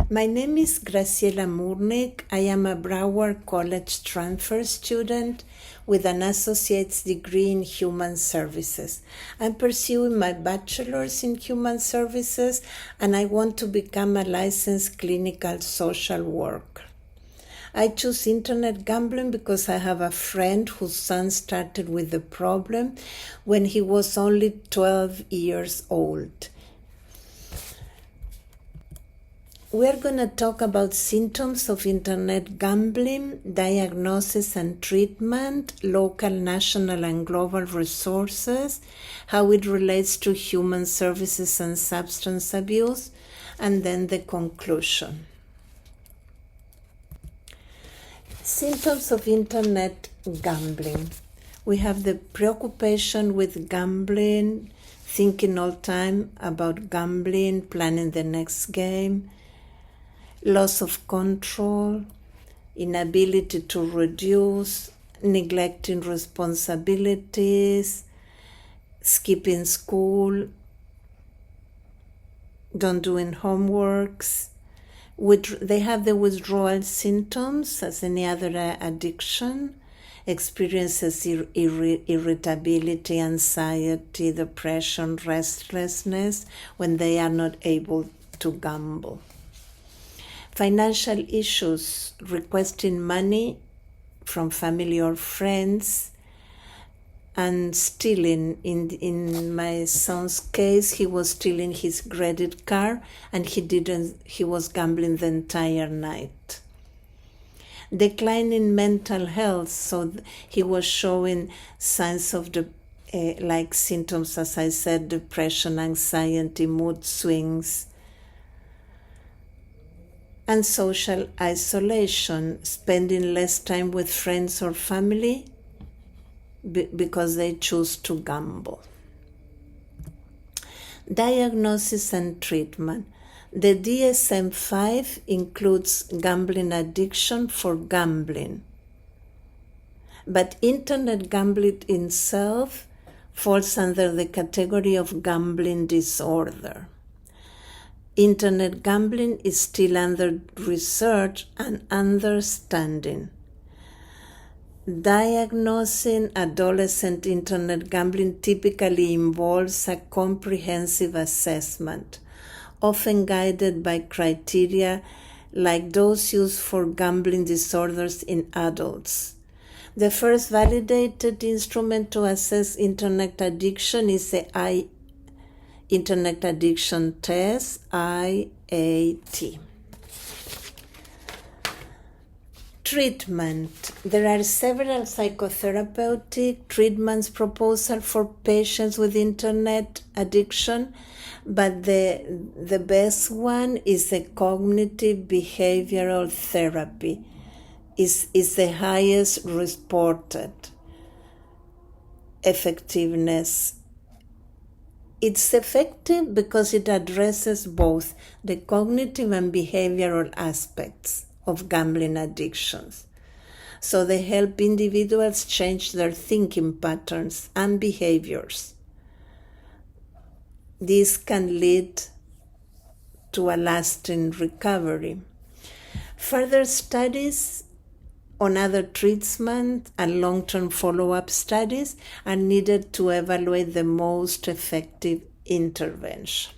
My name is Graciela Murnik. I am a Broward College transfer student with an associate's degree in human services. I'm pursuing my bachelor's in human services and I want to become a licensed clinical social worker. I choose internet gambling because I have a friend whose son started with the problem when he was only 12 years old. We're going to talk about symptoms of internet gambling, diagnosis and treatment, local, national, and global resources, how it relates to human services and substance abuse, and then the conclusion. Symptoms of internet gambling. We have the preoccupation with gambling, thinking all the time about gambling, planning the next game, loss of control, inability to reduce, neglecting responsibilities, skipping school, don't doing homeworks. They have the withdrawal symptoms as any other addiction, experiences irritability, anxiety, depression, restlessness when they are not able to gamble. Financial issues, requesting money from family or friends, and stealing. In my son's case, he was stealing his credit card and he was gambling the entire night. Decline in mental health, so he was showing signs of like symptoms, as I said, depression, anxiety, mood swings, and social isolation, spending less time with friends or family because they choose to gamble. Diagnosis and treatment. The DSM-5 includes gambling addiction for gambling, but internet gambling itself falls under the category of gambling disorder. Internet gambling is still under research and understanding. Diagnosing adolescent internet gambling typically involves a comprehensive assessment, often guided by criteria like those used for gambling disorders in adults. The first validated instrument to assess internet addiction is the Internet Addiction Test, IAT. Treatment. There are several psychotherapeutic treatments proposed for patients with internet addiction, but the best one is the cognitive behavioral therapy. Is the highest reported effectiveness. It's effective because it addresses both the cognitive and behavioral aspects of gambling addictions. So they help individuals change their thinking patterns and behaviors. This can lead to a lasting recovery. Further studies on other treatment and long-term follow-up studies are needed to evaluate the most effective intervention.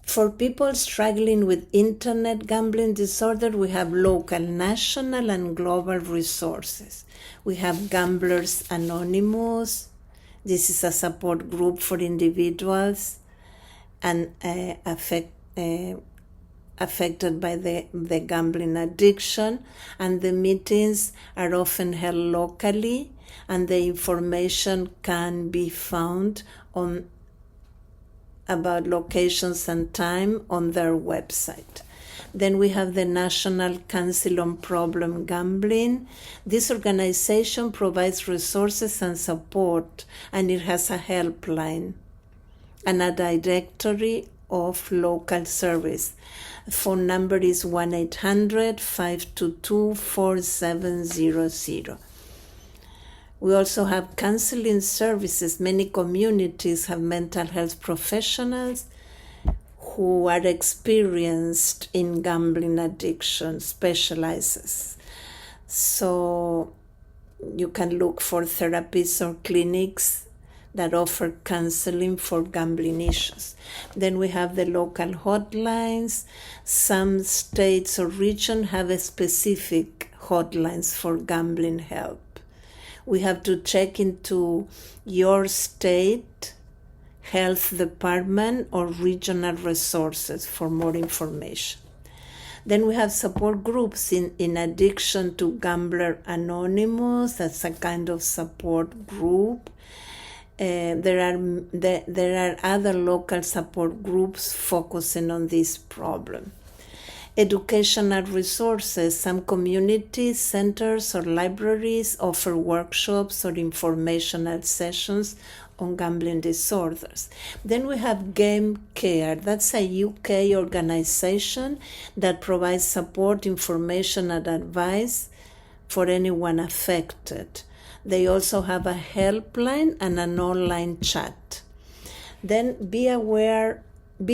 For people struggling with internet gambling disorder, we have local, national, and global resources. We have Gamblers Anonymous. This is a support group for individuals and affected by the gambling addiction, and the meetings are often held locally, and the information can be found about locations and time on their website. Then we have the National Council on Problem Gambling. This organization provides resources and support, and it has a helpline and a directory of local service. Phone number is 1-800-522-4700. We also have counseling services. Many communities have mental health professionals who are experienced in gambling addiction specializes. So you can look for therapists or clinics that offer counseling for gambling issues. Then we have the local hotlines. Some states or regions have a specific hotlines for gambling help. We have to check into your state health department or regional resources for more information. Then we have support groups in addition to Gambler Anonymous. That's a kind of support group. There are other local support groups focusing on this problem. Educational resources. Some community centers or libraries offer workshops or informational sessions on gambling disorders. Then we have Game Care. That's a UK organization that provides support, information, and advice for anyone affected. They also have a helpline and an online chat. Then Be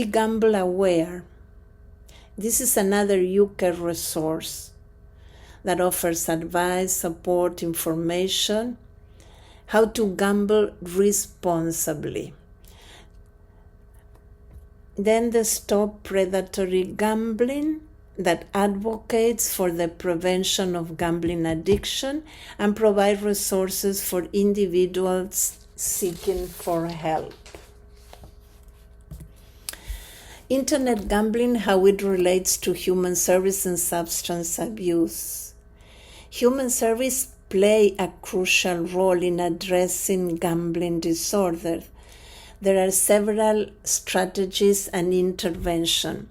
Gamble Aware. This is another UK resource that offers advice, support, information, how to gamble responsibly. Then the Stop Predatory Gambling, that advocates for the prevention of gambling addiction and provide resources for individuals seeking for help. Internet gambling, how it relates to human service and substance abuse. Human service play a crucial role in addressing gambling disorder. There are several strategies and intervention.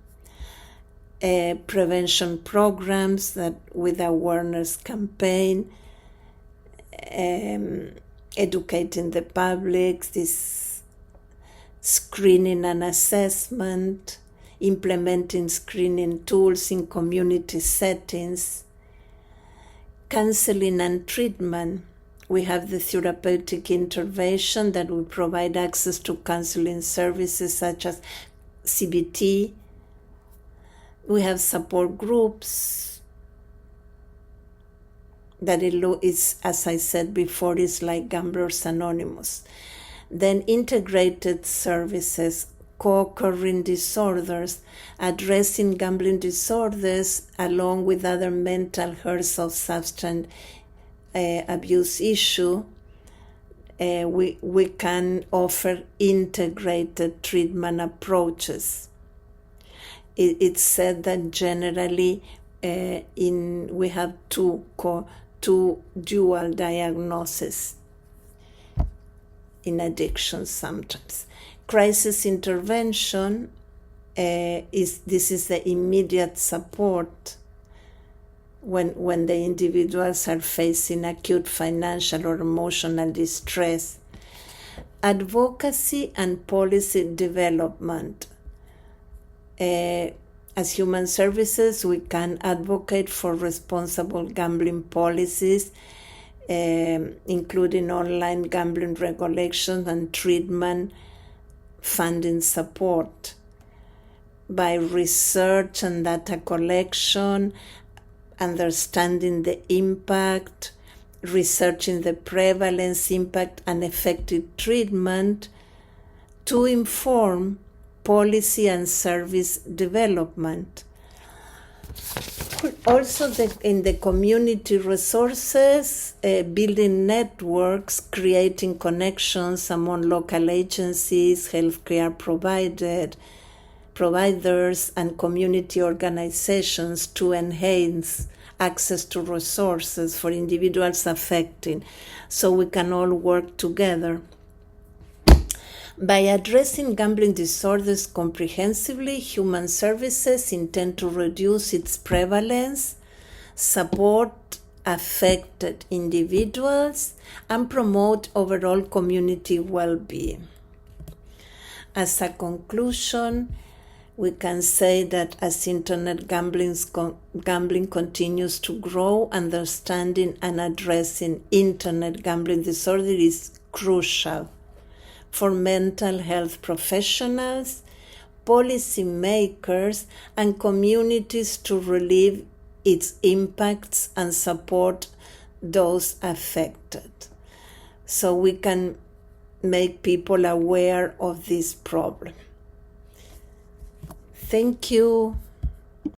Prevention programs that with awareness campaign, educating the public, this screening and assessment, implementing screening tools in community settings, counseling and treatment. We have the therapeutic intervention that will provide access to counseling services such as CBT. We have support groups that is, as I said before, is like Gamblers Anonymous. Then integrated services, co-occurring disorders, addressing gambling disorders along with other mental health or substance abuse issue. We can offer integrated treatment approaches. It's said that generally we have two dual diagnoses in addiction sometimes. Crisis intervention is the immediate support when the individuals are facing acute financial or emotional distress. Advocacy and policy development. As human services, we can advocate for responsible gambling policies, including online gambling regulations and treatment funding support. By research and data collection, understanding the impact, researching the prevalence, impact, and effective treatment to inform policy and service development. Also, in the community resources, building networks, creating connections among local agencies, healthcare providers, and community organizations to enhance access to resources for individuals affected, so we can all work together. By addressing gambling disorders comprehensively, human services intend to reduce its prevalence, support affected individuals, and promote overall community well-being. As a conclusion, we can say that as internet gambling continues to grow, understanding and addressing internet gambling disorder is crucial for mental health professionals, policymakers, and communities to relieve its impacts and support those affected. So we can make people aware of this problem. Thank you.